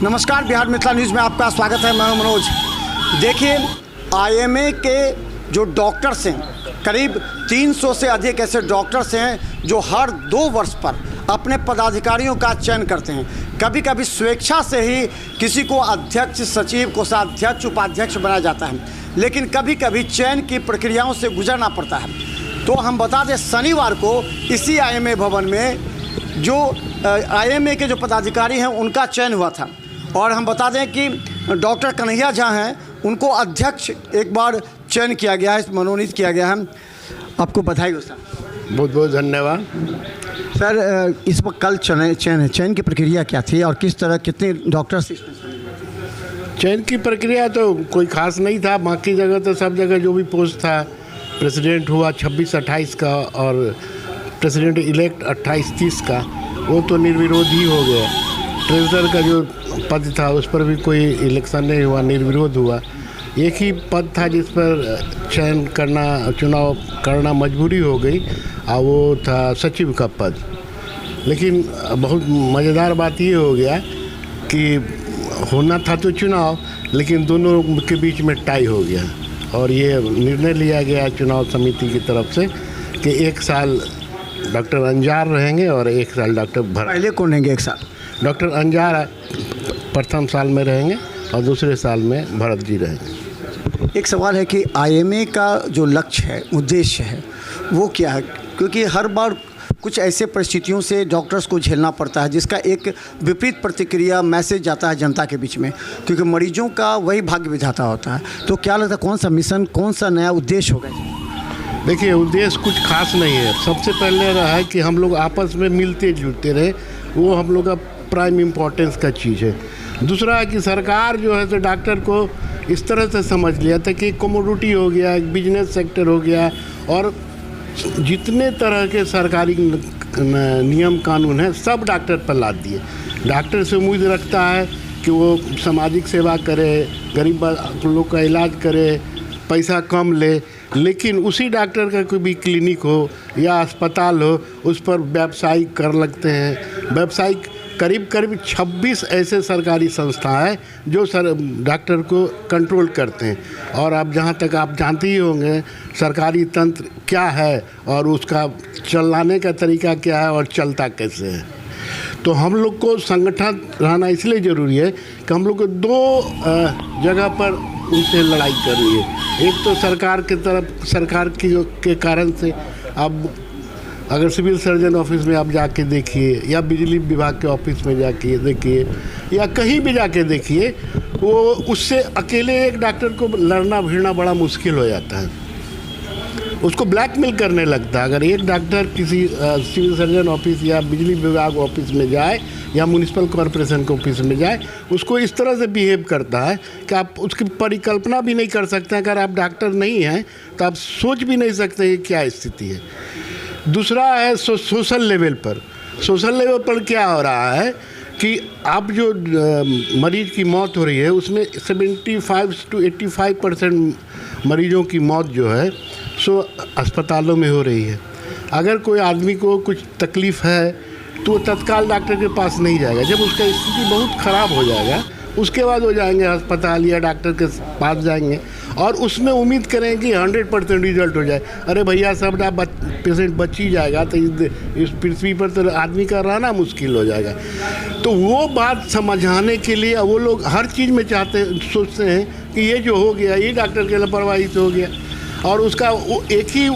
नमस्कार, बिहार मिथिला न्यूज़ में आपका स्वागत है। मैं हूं मनोज। देखिए, आईएमए के जो डॉक्टर्स हैं, करीब 300 से अधिक ऐसे डॉक्टर्स हैं जो हर 2 वर्ष पर अपने पदाधिकारियों का चयन करते हैं। कभी कभी स्वेच्छा से ही किसी को अध्यक्ष, सचिव, कोषाध्यक्ष, उपाध्यक्ष बनाया जाता है, लेकिन कभी कभी चयन की प्रक्रियाओं से गुजरना पड़ता है। तो हम बता दें, शनिवार को इसी आईएमए भवन में जो आईएमए के जो पदाधिकारी हैं उनका चयन हुआ था। और हम बता दें कि डॉक्टर कन्हैया झा हैं, उनको अध्यक्ष एक बार चयन किया गया है, मनोनीत किया गया है। आपको बधाई हो सर। बहुत बहुत धन्यवाद सर। इस वक्त कल चयन की प्रक्रिया क्या थी और किस तरह कितने डॉक्टर्स? चयन की प्रक्रिया तो कोई खास नहीं था। बाकी जगह तो सब जगह जो भी पोस्ट था, प्रेसिडेंट हुआ 26-28 का और प्रेसिडेंट इलेक्ट 28-30 का, वो तो निर्विरोध ही हो गया। ट्रेजरर का जो पद था उस पर भी कोई इलेक्शन नहीं हुआ, निर्विरोध हुआ। एक ही पद था जिस पर चुनाव करना मजबूरी हो गई, और वो था सचिव का पद। लेकिन बहुत मज़ेदार बात ये हो गया कि होना था तो चुनाव, लेकिन दोनों के बीच में टाई हो गया। और ये निर्णय लिया गया चुनाव समिति की तरफ से कि 1 साल डॉक्टर अंजार रहेंगे और 1 साल डॉक्टर भरत। पहले कौन रहेंगे 1 साल? डॉक्टर अंजार प्रथम साल में रहेंगे और दूसरे साल में भरत जी रहेंगे। एक सवाल है कि आईएमए का जो लक्ष्य है, उद्देश्य है, वो क्या है? क्योंकि हर बार कुछ ऐसे परिस्थितियों से डॉक्टर्स को झेलना पड़ता है जिसका एक विपरीत प्रतिक्रिया मैसेज जाता है जनता के बीच में, क्योंकि मरीजों का वही भाग्य विधाता होता है। तो क्या लगता है, कौन सा मिशन, कौन सा नया उद्देश्य होगा? देखिए, उद्देश्य कुछ खास नहीं है। सबसे पहले रहा है कि हम लोग आपस में मिलते जुलते रहे, वो हम लोग का प्राइम इम्पोर्टेंस का चीज़ है। दूसरा है कि सरकार जो है तो डॉक्टर को इस तरह से समझ लिया था कि कमोडिटी हो गया, एक बिजनेस सेक्टर हो गया, और जितने तरह के सरकारी नियम कानून हैं सब डॉक्टर पर लाद दिए। डॉक्टर से उम्मीद रखता है कि वो सामाजिक सेवा करे, गरीब लोग का इलाज करे, पैसा कम ले, लेकिन उसी डॉक्टर का कोई भी क्लिनिक हो या अस्पताल हो, उस पर व्यावसायिक कर लगते हैं। व्यावसायिक करीब 26 ऐसे सरकारी संस्था है जो डॉक्टर को कंट्रोल करते हैं। और अब जहाँ तक आप जानते ही होंगे सरकारी तंत्र क्या है और उसका चलाने का तरीका क्या है और चलता कैसे है। तो हम लोग को संगठन रहना इसलिए ज़रूरी है कि हम लोग को 2 जगह पर उनसे लड़ाई कर रही है। एक तो सरकार के कारण से, अब अगर सिविल सर्जन ऑफिस में आप जाके देखिए या बिजली विभाग के ऑफिस में जाके देखिए या कहीं भी जाके देखिए, वो उससे अकेले एक डॉक्टर को लड़ना भिड़ना बड़ा मुश्किल हो जाता है। उसको ब्लैकमेल करने लगता है। अगर एक डॉक्टर किसी सिविल सर्जन ऑफिस या बिजली विभाग ऑफिस में जाए या म्यूनिसिपल कॉरपोरेशन के ऑफिस में जाए, उसको इस तरह से बिहेव करता है कि आप उसकी परिकल्पना भी नहीं कर सकते। अगर आप डॉक्टर नहीं हैं तो आप सोच भी नहीं सकते कि क्या स्थिति है। दूसरा है सोशल लेवल पर क्या हो रहा है कि आप जो मरीज की मौत हो रही है उसमें 75 से 85% मरीजों की मौत जो है सो अस्पतालों में हो रही है। अगर कोई आदमी को कुछ तकलीफ़ है तो वो तत्काल डॉक्टर के पास नहीं जाएगा। जब उसका स्थिति बहुत ख़राब हो जाएगा उसके बाद वो जाएंगे अस्पताल या डॉक्टर के पास जाएंगे और उसमें उम्मीद करें कि 100% रिजल्ट हो जाए। अरे भैया, सब पेशेंट बच ही जाएगा तो इस पृथ्वी पर तो आदमी का रहना मुश्किल हो जाएगा। तो वो बात समझाने के लिए वो लोग हर चीज़ में सोचते हैं कि ये जो हो गया ये डॉक्टर के लापरवाही से हो गया, और उसका एक ही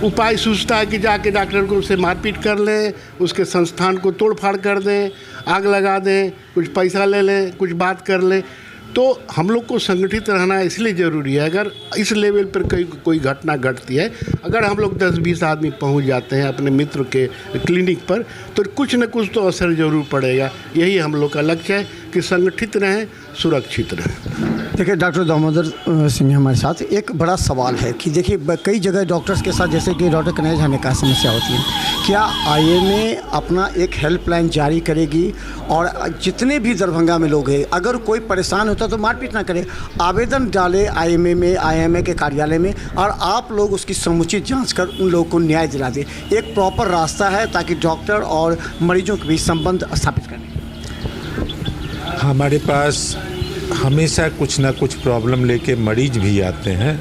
उपाय सूझता है कि जाके डॉक्टर को उससे मारपीट कर लें, उसके संस्थान को तोड़ फाड़ कर दें, आग लगा दें, कुछ पैसा ले लें, कुछ बात कर लें। तो हम लोग को संगठित रहना इसलिए ज़रूरी है। अगर इस लेवल पर कोई घटना घटती है, अगर हम लोग 10-20 आदमी पहुंच जाते हैं अपने मित्र के क्लिनिक पर, तो कुछ न कुछ तो असर ज़रूर पड़ेगा। यही हम लोग का लक्ष्य है कि संगठित रहें, सुरक्षित रहें। देखिए, डॉक्टर दामोदर सिंह हमारे साथ। एक बड़ा सवाल है कि देखिए, कई जगह डॉक्टर्स के साथ, जैसे कि डॉक्टर कन्हैया झा ने कहा, समस्या होती है। क्या आईएमए अपना एक हेल्पलाइन जारी करेगी और जितने भी दरभंगा में लोग हैं, अगर कोई परेशान होता तो मारपीट ना करे, आवेदन डाले आईएमए में, आईएमए के कार्यालय में, और आप लोग उसकी समुचित जांच कर उन लोगों को न्याय दिला दें? एक प्रॉपर रास्ता है ताकि डॉक्टर और मरीजों के बीच संबंध स्थापित करें। हमारे पास हमेशा कुछ ना कुछ प्रॉब्लम लेके मरीज भी आते हैं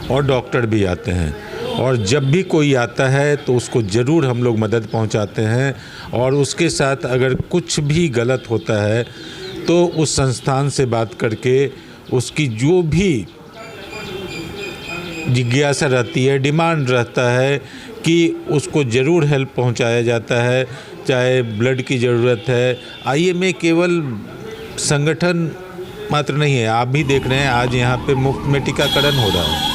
और डॉक्टर भी आते हैं, और जब भी कोई आता है तो उसको ज़रूर हम लोग मदद पहुंचाते हैं, और उसके साथ अगर कुछ भी गलत होता है तो उस संस्थान से बात करके उसकी जो भी जिज्ञासा रहती है, डिमांड रहता है कि उसको ज़रूर हेल्प पहुंचाया जाता है। चाहे ब्लड की ज़रूरत है, आईएमए केवल संगठन मात्र नहीं है, आप भी देख रहे हैं आज यहाँ पे मुफ्त में टीकाकरण हो रहा है।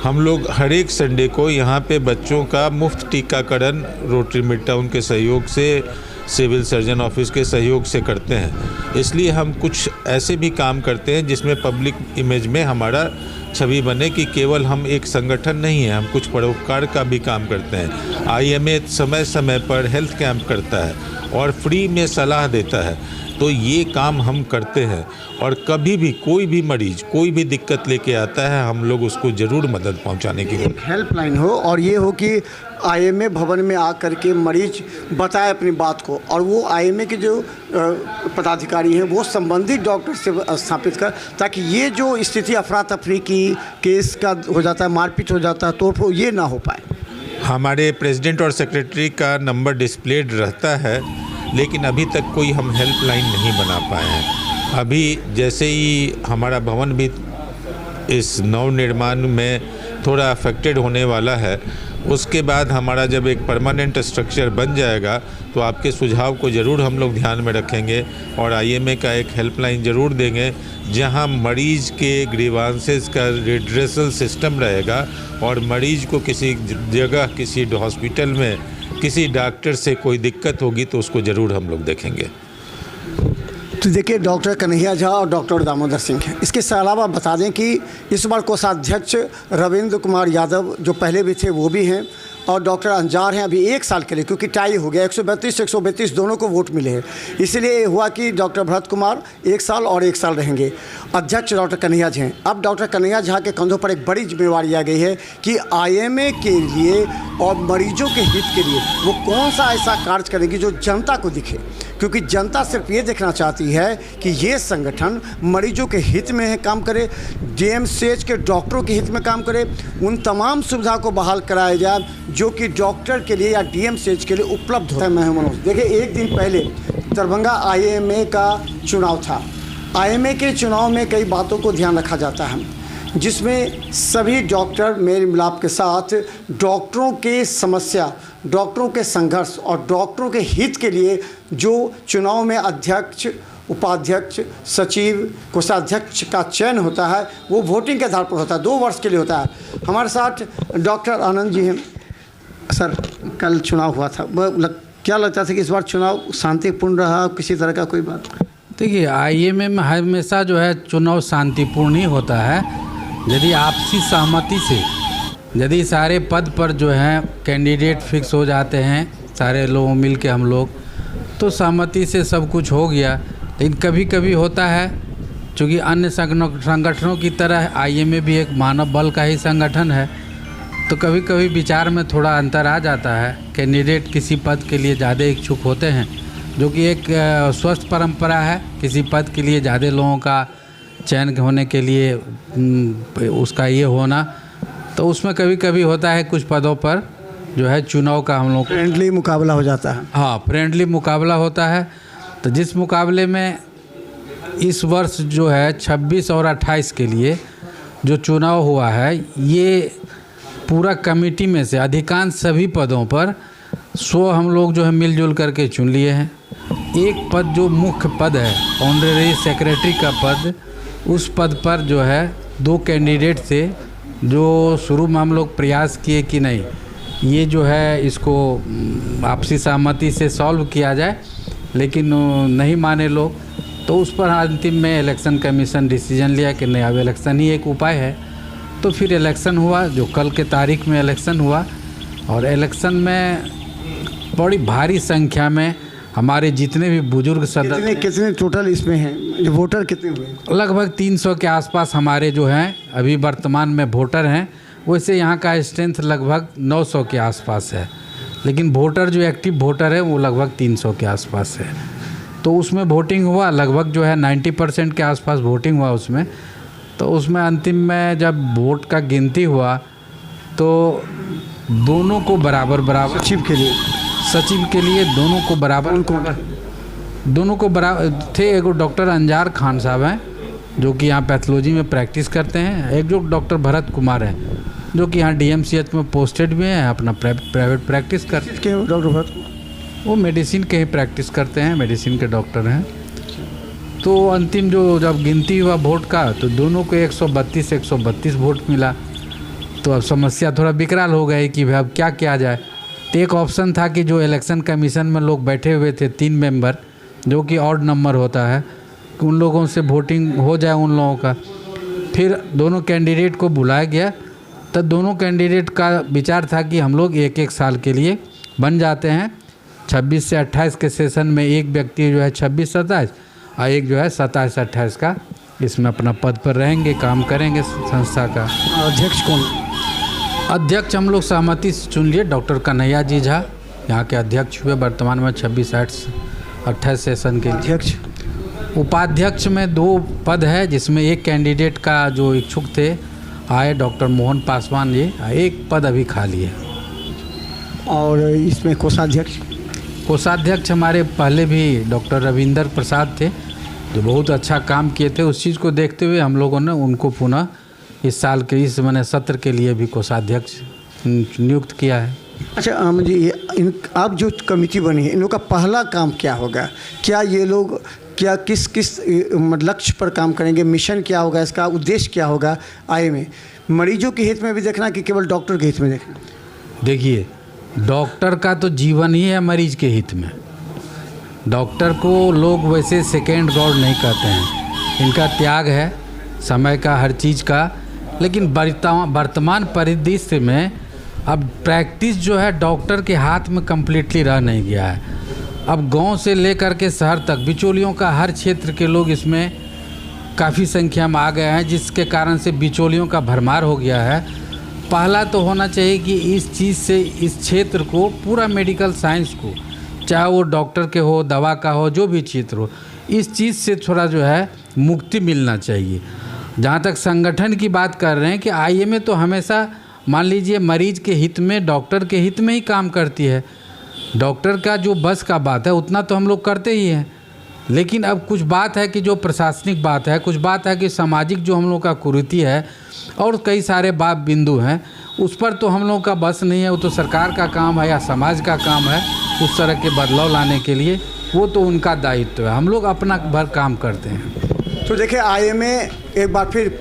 हम लोग हर एक संडे को यहाँ पे बच्चों का मुफ्त टीकाकरण रोटरी मिड टाउन के सहयोग से, सिविल सर्जन ऑफिस के सहयोग से करते हैं। इसलिए हम कुछ ऐसे भी काम करते हैं जिसमें पब्लिक इमेज में हमारा छवि बने कि केवल हम एक संगठन नहीं है, हम कुछ परोपकार का भी काम करते हैं। आईएमए समय समय पर हेल्थ कैंप करता है और फ्री में सलाह देता है, तो ये काम हम करते हैं। और कभी भी कोई भी मरीज कोई भी दिक्कत लेके आता है, हम लोग उसको ज़रूर मदद पहुंचाने की कोशिश। हेल्पलाइन हो और ये हो कि आईएमए भवन में आकर के मरीज बताए अपनी बात को, और वो आईएमए के जो पदाधिकारी हैं वो संबंधित डॉक्टर से स्थापित कर, ताकि ये जो स्थिति अफरा तफरी की केस का हो जाता है, मारपीट हो जाता है, तो ये ना हो पाए। हमारे प्रेसिडेंट और सेक्रेटरी का नंबर डिस्प्लेड रहता है, लेकिन अभी तक कोई हम हेल्पलाइन नहीं बना पाए हैं। अभी जैसे ही हमारा भवन भी इस नवनिर्माण में थोड़ा अफेक्टेड होने वाला है, उसके बाद हमारा जब एक परमानेंट स्ट्रक्चर बन जाएगा तो आपके सुझाव को ज़रूर हम लोग ध्यान में रखेंगे और आईएमए का एक हेल्पलाइन ज़रूर देंगे, जहां मरीज़ के ग्रीवांसेस का रिड्रेसल सिस्टम रहेगा, और मरीज़ को किसी जगह, किसी हॉस्पिटल में किसी डॉक्टर से कोई दिक्कत होगी तो उसको ज़रूर हम लोग देखेंगे। तो देखिए, डॉक्टर कन्हैया झा और डॉक्टर दामोदर सिंह हैं। इसके अलावा बता दें कि इस बार कोषाध्यक्ष रविंद्र कुमार यादव जो पहले भी थे वो भी हैं, और डॉक्टर अंजार हैं अभी 1 साल के लिए, क्योंकि टाई हो गया, 132 दोनों को वोट मिले हैं, इसलिए हुआ कि डॉक्टर भरत कुमार 1 साल और 1 साल रहेंगे। अध्यक्ष डॉक्टर कन्हैया झा हैं। अब डॉक्टर कन्हैया झा के कंधों पर एक बड़ी जिम्मेवारी आ गई है कि आईएमए के लिए और मरीजों के हित के लिए वो कौन सा ऐसा कार्य करेगी जो जनता को दिखे, क्योंकि जनता सिर्फ ये देखना चाहती है कि ये संगठन मरीजों के हित में काम करे, डीएमसीएच के डॉक्टरों के हित में काम करे, उन तमाम सुविधा को बहाल कराया जाए जो कि डॉक्टर के लिए या डीएमसीएच के लिए उपलब्ध होता है। मैं मनोज, देखिए, एक दिन पहले दरभंगा आईएमए का चुनाव था। आईएमए के चुनाव में कई बातों को ध्यान रखा जाता है, जिसमें सभी डॉक्टर मेल मिलाप के साथ डॉक्टरों के समस्या, डॉक्टरों के संघर्ष और डॉक्टरों के हित के लिए जो चुनाव में अध्यक्ष, उपाध्यक्ष, सचिव, कोषाध्यक्ष का चयन होता है वो वोटिंग के आधार पर होता है, 2 वर्ष के लिए होता है। हमारे साथ डॉक्टर आनंद जी हैं। सर, कल चुनाव हुआ था, क्या लगता था कि इस बार चुनाव शांतिपूर्ण रहा, किसी तरह का कोई बात? देखिए, आईएमए में हमेशा जो है चुनाव शांतिपूर्ण ही होता है, यदि आपसी सहमति से, यदि सारे पद पर जो हैं कैंडिडेट फिक्स हो जाते हैं, सारे लोग मिल के हम लोग, तो सहमति से सब कुछ हो गया। लेकिन कभी कभी होता है, चूँकि अन्य संगठनों की तरह आईएमए भी एक मानव बल का ही संगठन है, तो कभी कभी विचार में थोड़ा अंतर आ जाता है। कैंडिडेट किसी पद के लिए ज़्यादा इच्छुक होते हैं, जो कि एक स्वस्थ परंपरा है, किसी पद के लिए ज़्यादा लोगों का चयन होने के लिए उसका ये होना, तो उसमें कभी कभी होता है कुछ पदों पर जो है चुनाव का हम लोग फ्रेंडली मुकाबला हो जाता है। हाँ, फ्रेंडली मुकाबला होता है। तो जिस मुकाबले में इस वर्ष जो है 26 और 28 के लिए जो चुनाव हुआ है, ये पूरा कमेटी में से अधिकांश सभी पदों पर 100 हम लोग जो है मिलजुल करके चुन लिए हैं। एक पद जो मुख्य पद है, ऑनरेरी सेक्रेटरी का पद, उस पद पर जो है 2 कैंडिडेट थे, जो शुरू में हम लोग प्रयास किए कि नहीं, ये जो है इसको आपसी सहमति से सॉल्व किया जाए, लेकिन नहीं माने लोग, तो उस पर अंतिम में इलेक्शन कमीशन डिसीजन लिया कि नहीं, अब इलेक्शन ही एक उपाय है। तो फिर इलेक्शन हुआ, जो कल के तारीख में इलेक्शन हुआ, और इलेक्शन में बड़ी भारी संख्या में हमारे जितने भी बुजुर्ग सदस्य, कितने टोटल इसमें हैं, वोटर कितने हुए? लगभग 300 के आसपास हमारे जो हैं अभी वर्तमान में वोटर हैं। वैसे यहाँ का स्ट्रेंथ लगभग 900 के आसपास है, लेकिन वोटर जो एक्टिव वोटर है वो लगभग 300 के आसपास है। तो उसमें वोटिंग हुआ, लगभग जो है 90% के आसपास वोटिंग हुआ उसमें। तो उसमें अंतिम में जब वोट का गिनती हुआ तो दोनों को बराबर सचिव के लिए दोनों को बराबर थे। एक डॉक्टर अंजार खान साहब हैं जो कि यहाँ पैथोलॉजी में प्रैक्टिस करते हैं, एक जो डॉक्टर भरत कुमार हैं जो कि यहाँ DMCH में पोस्टेड भी हैं, अपना प्राइवेट प्रैक्टिस करते हैं। डॉक्टर भरत वो मेडिसिन के ही प्रैक्टिस करते हैं, मेडिसिन के डॉक्टर हैं। तो अंतिम जो जब गिनती हुआ वोट का तो दोनों को 132 वोट मिला। तो अब समस्या थोड़ा विकराल हो गई कि भाई अब क्या किया जाए। तो एक ऑप्शन था कि जो इलेक्शन कमीशन में लोग बैठे हुए थे 3 मेंबर, जो कि ऑड नंबर होता है, कि उन लोगों से वोटिंग हो जाए उन लोगों का। फिर दोनों कैंडिडेट को बुलाया गया। तो दोनों कैंडिडेट का विचार था कि हम लोग 1-1 साल के लिए बन जाते हैं। 26 से 28 के सेशन में एक व्यक्ति जो है 26-27 और एक जो है 27-28 का इसमें अपना पद पर रहेंगे, काम करेंगे संस्था का। अध्यक्ष कौन? अध्यक्ष हम लोग सहमति से चुन लिए, डॉक्टर कन्हैया जी झा यहाँ के अध्यक्ष हुए वर्तमान में 26-28 सेशन के अध्यक्ष। उपाध्यक्ष में 2 पद है, जिसमें एक कैंडिडेट का जो इच्छुक थे आए डॉक्टर मोहन पासवान जी, एक पद अभी खाली है। और इसमें कोषाध्यक्ष हमारे पहले भी डॉक्टर रविंदर प्रसाद थे जो बहुत अच्छा काम किए थे। उस चीज़ को देखते हुए हम लोगों ने उनको पुनः इस साल के इस मैंने सत्र के लिए भी कोषाध्यक्ष नियुक्त किया है। अच्छा मुझे आप जो कमेटी बनी है, इन लोग का पहला काम क्या होगा? क्या ये लोग क्या किस लक्ष्य पर काम करेंगे? मिशन क्या होगा? इसका उद्देश्य क्या होगा? IMA मरीजों के हित में भी देखना कि केवल डॉक्टर के हित में देखना? देखिए, डॉक्टर का तो जीवन ही है मरीज के हित में। डॉक्टर को लोग वैसे सेकेंड गॉड नहीं कहते हैं, इनका त्याग है समय का, हर चीज़ का। लेकिन वर्तमान परिदृश्य में अब प्रैक्टिस जो है डॉक्टर के हाथ में कम्प्लीटली रह नहीं गया है। अब गांव से लेकर के शहर तक बिचौलियों का, हर क्षेत्र के लोग इसमें काफ़ी संख्या में आ गए हैं, जिसके कारण से बिचौलियों का भरमार हो गया है। पहला तो होना चाहिए कि इस चीज़ से इस क्षेत्र को, पूरा मेडिकल साइंस को, चाहे वो डॉक्टर के हो, दवा का हो, जो भी क्षेत्र हो, इस चीज़ से थोड़ा जो है मुक्ति मिलना चाहिए। जहाँ तक संगठन की बात कर रहे हैं कि IMA तो हमेशा मान लीजिए मरीज के हित में, डॉक्टर के हित में ही काम करती है। डॉक्टर का जो बस का बात है उतना तो हम लोग करते ही हैं, लेकिन अब कुछ बात है कि जो प्रशासनिक बात है, कुछ बात है कि सामाजिक जो हम लोग का कुरीति है, और कई सारे बात बिंदु हैं, उस पर तो हम लोग का बस नहीं है। वो तो सरकार का काम है या समाज का काम है उस तरह के बदलाव लाने के लिए, वो तो उनका दायित्व है। हम लोग अपना भर काम करते हैं। तो देखिए, IMA एक बार फिर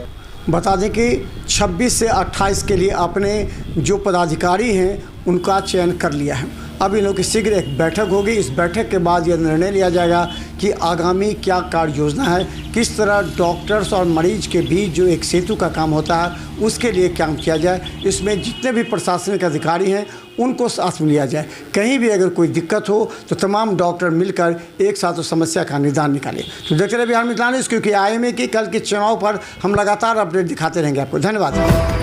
बता दें कि 26 से 28 के लिए अपने जो पदाधिकारी हैं उनका चयन कर लिया है। अब इन लोगों की शीघ्र एक बैठक होगी। इस बैठक के बाद यह निर्णय लिया जाएगा कि आगामी क्या कार्य योजना है, किस तरह डॉक्टर्स और मरीज के बीच जो एक सेतु का काम होता है उसके लिए काम किया जाए। इसमें जितने भी प्रशासनिक अधिकारी हैं उनको साथ में लिया जाए। कहीं भी अगर कोई दिक्कत हो तो तमाम डॉक्टर मिलकर एक साथ उस समस्या का निदान निकालें। तो देखते रहिए बिहार मित्र न्यूज़, क्योंकि IMA की कल के चुनाव पर हम लगातार अपडेट दिखाते रहेंगे आपको। धन्यवाद।